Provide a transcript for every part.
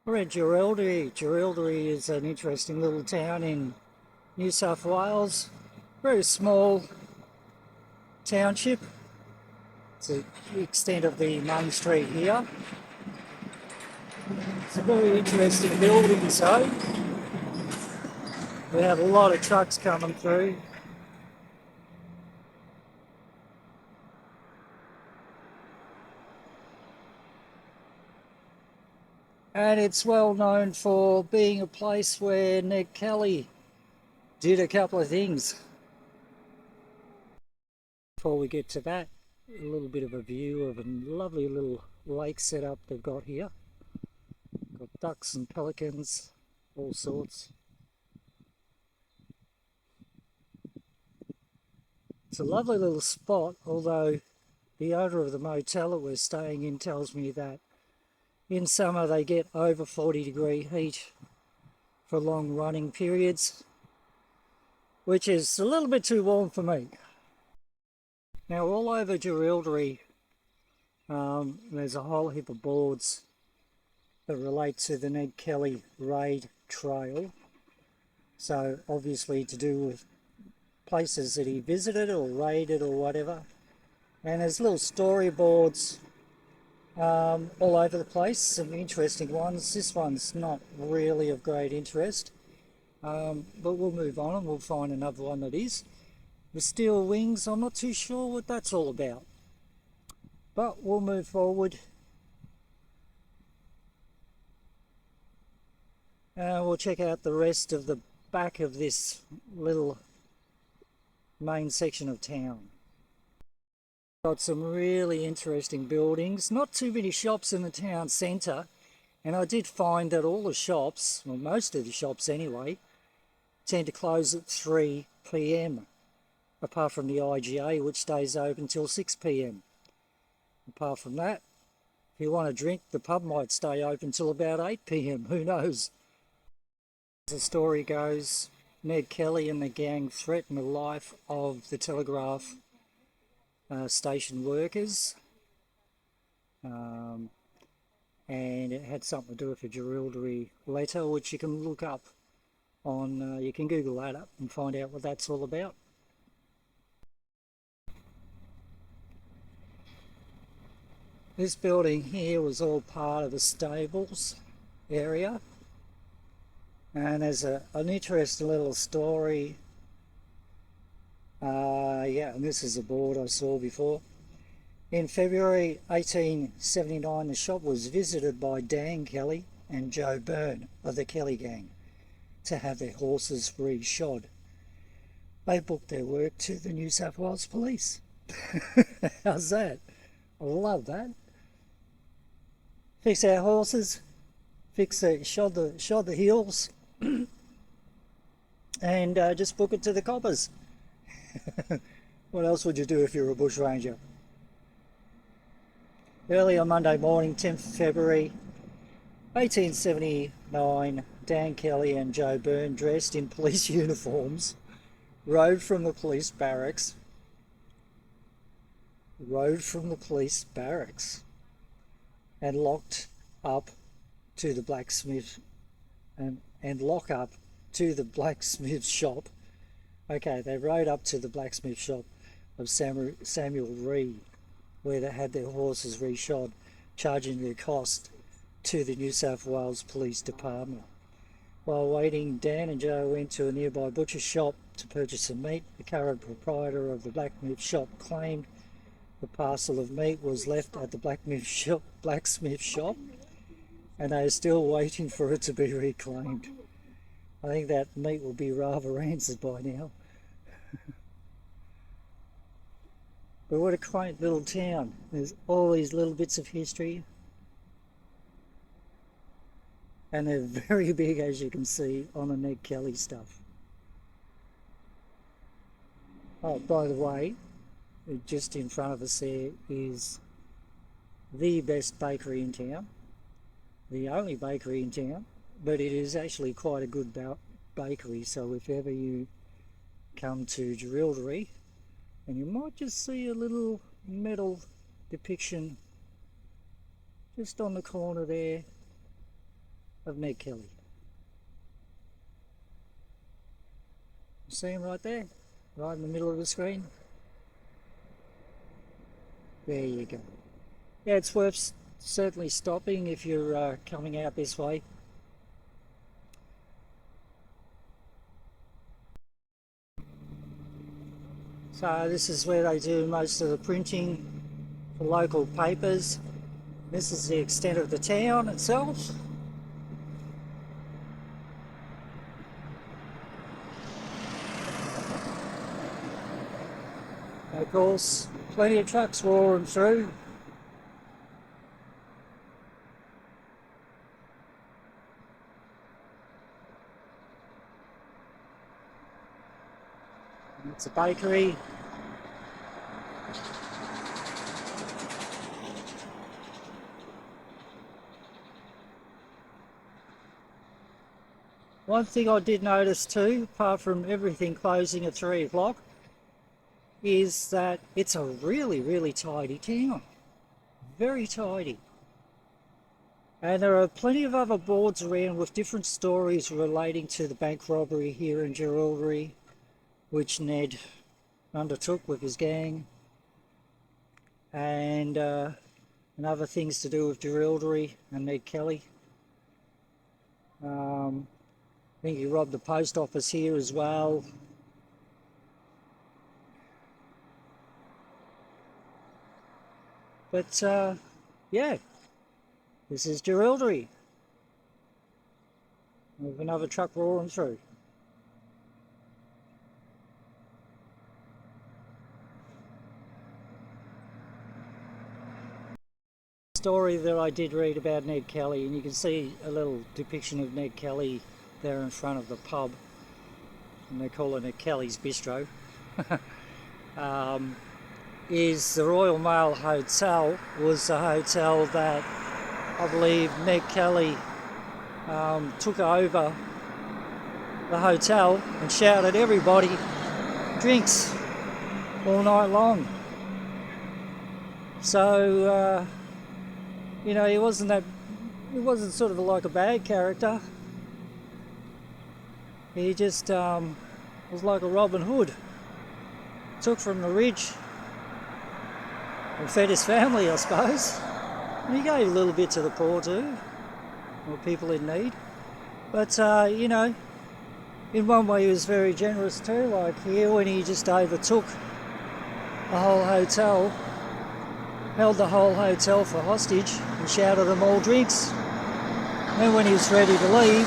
We're at Jerrilderie. Jerrilderie is an interesting little town in New South Wales. Very small township. It's the extent of the main street here. It's a very interesting building, so we have a lot of trucks coming through. And it's well known for being a place where Ned Kelly did a couple of things. Before we get to that, a little bit of a view of a lovely little lake setup they've got here. Got ducks and pelicans, all sorts. It's a lovely little spot, although the owner of the motel that we're staying in tells me that in summer they get over 40-degree heat for long running periods, which is a little bit too warm for me. Now all over Jerrilderie there's a whole heap of boards that relate to the Ned Kelly Raid Trail. So obviously to do with places that he visited or raided or whatever. And there's little storyboards all over the place, some interesting ones. This one's not really of great interest, but we'll move on and we'll find another one that is. The steel wings, I'm not too sure what that's all about, but we'll move forward. We'll check out the rest of the back of this little main section of town. Got some really interesting buildings, not too many shops in the town centre, and I did find that all the shops, well most of the shops anyway, tend to close at 3 p.m, apart from the IGA, which stays open till 6 p.m. Apart from that, if you want a drink, the pub might stay open till about 8 p.m, who knows. As the story goes, Ned Kelly and the gang threatened the life of the Telegraph station workers, and it had something to do with a Jerrilderie letter, which you can look up on, you can Google that up and find out what that's all about. This building here was all part of the stables area, and there's an interesting little story. Yeah, and this is a board I saw before. In February 1879, the shop was visited by Dan Kelly and Joe Byrne of the Kelly gang to have their horses reshod. They booked their work to the New South Wales Police. How's that? I love that. Fix our horses, shod the heels, and just book it to the coppers. What else would you do if you're a bushranger? Early on Monday morning, 10th February 1879, Dan Kelly and Joe Byrne, dressed in police uniforms, rode from the police barracks and locked up to the blacksmith and lock up to the blacksmith shop. Okay, they rode up to the blacksmith shop of Samuel Reed, where they had their horses reshod, charging their cost to the New South Wales Police Department. While waiting, Dan and Joe went to a nearby butcher shop to purchase some meat. The current proprietor of the blacksmith shop claimed the parcel of meat was left at the blacksmith shop, and they are still waiting for it to be reclaimed. I think that meat will be rather rancid by now. But what a quaint little town. There's all these little bits of history, and they're very big, as you can see, on the Ned Kelly stuff. Oh, by the way, just in front of us there is the best bakery in town, the only bakery in town, but it is actually quite a good bakery. So if ever you come to Jerrilderie, and you might just see a little metal depiction just on the corner there of Ned Kelly. See him right there? Right in the middle of the screen? There you go. Yeah, it's worth certainly stopping if you're coming out this way. So this is where they do most of the printing for local papers. This is the extent of the town itself. Of course, plenty of trucks roaring through. It's a bakery. One thing I did notice too, apart from everything closing at 3 o'clock, is that it's a really tidy town. Very tidy. And there are plenty of other boards around with different stories relating to the bank robbery here in Jerrilderie, which Ned undertook with his gang, and other things to do with Jerrilderie and Ned Kelly. I think he robbed the post office here as well. But yeah, this is Jerrilderie with another truck roaring through. Story that I did read about Ned Kelly, and you can see a little depiction of Ned Kelly there in front of the pub, and they call it Ned Kelly's Bistro. Is the Royal Mail Hotel was the hotel that I believe Ned Kelly took over the hotel and shouted everybody drinks all night long. So you know, he wasn't sort of like a bad character. He just was like a Robin Hood. Took from the rich and fed his family, I suppose. And he gave a little bit to the poor too, or people in need. But you know, in one way he was very generous too, like here when he just overtook the whole hotel, held the whole hotel for hostage and shouted them all drinks. And then when he was ready to leave,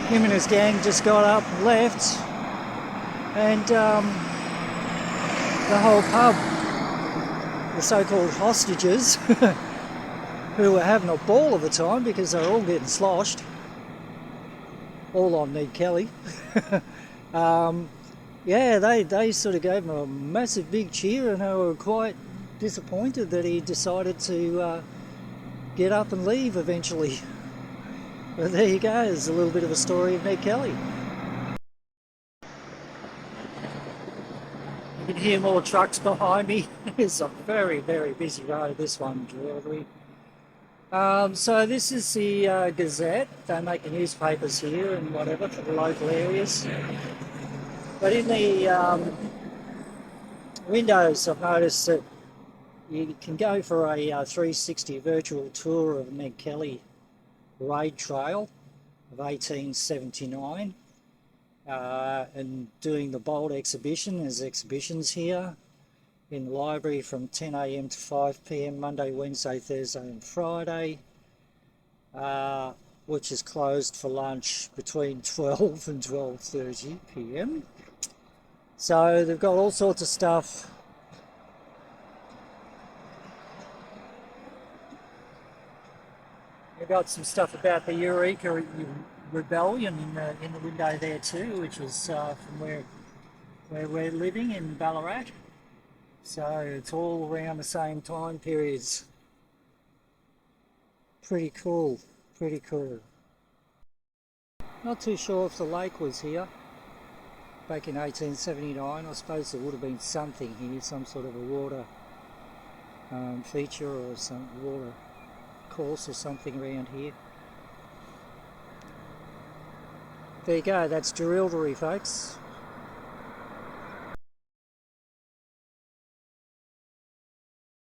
him and his gang just got up and left, and the whole pub, the so-called hostages, who were having a ball of a time because they were all getting sloshed, all on Ned Kelly, yeah, they sort of gave him a massive big cheer, and they were quite disappointed that he decided to get up and leave eventually. But there you go, there's a little bit of a story of Ned Kelly. You can hear more trucks behind me. It's a very busy road, this one, Jerrilderie. So this is the Gazette. They make the newspapers here and whatever for the local areas. But in the windows, I've noticed that you can go for a 360 virtual tour of Ned Kelly raid trail of 1879, and doing the Bold exhibition. There's exhibitions here in the library from 10 AM to 5 PM Monday, Wednesday, Thursday and Friday, which is closed for lunch between 12 and 12:30 PM. So they've got all sorts of stuff. They've got some stuff about the Eureka Rebellion in the window there too, which was from where we're living in Ballarat. So it's all around the same time periods. Pretty cool, pretty cool. Not too sure if the lake was here back in 1879. I suppose there would have been something here, some sort of a water feature or some water course or something around here. There you go, that's Jerrilderie, folks.